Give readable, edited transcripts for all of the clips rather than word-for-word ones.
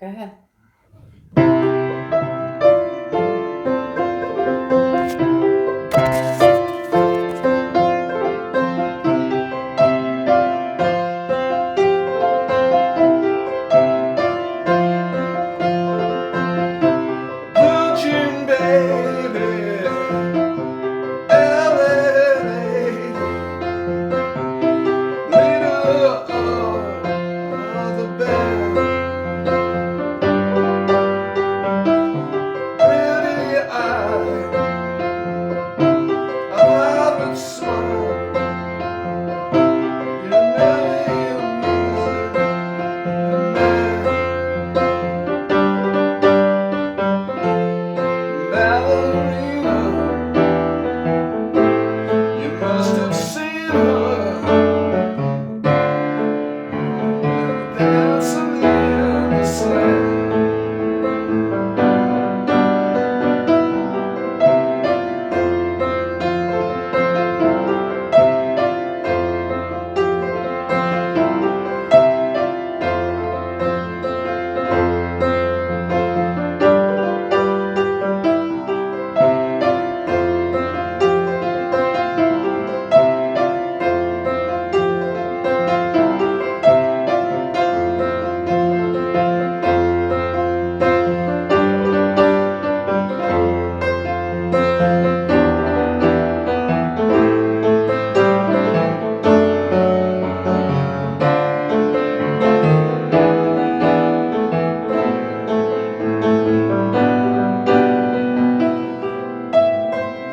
Go ahead. Blue June baby, LA, leader of the band, pretty eye, a pirate smile, you never music, a man, ballerina, you must have seen her dancing in the sand.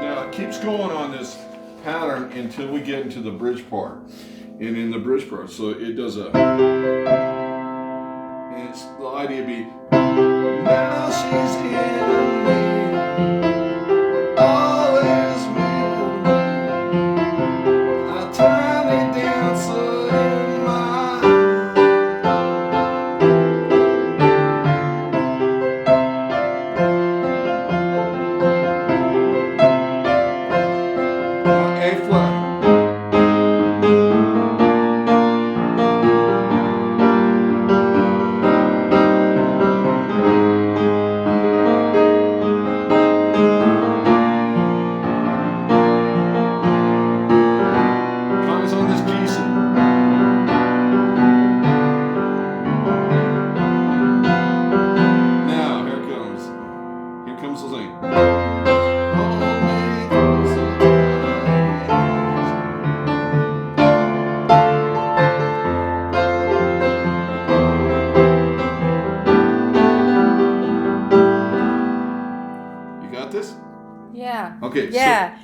Now it keeps going on this pattern until we get into the bridge part. And in the bridge part, so it does a, and it's the idea be, now she's in me, always with me, a tiny dancer in my, A flat. Comes on this G set. Now here it comes. Here comes the thing. Hold me closer, you got this? Yeah. Okay. Yeah.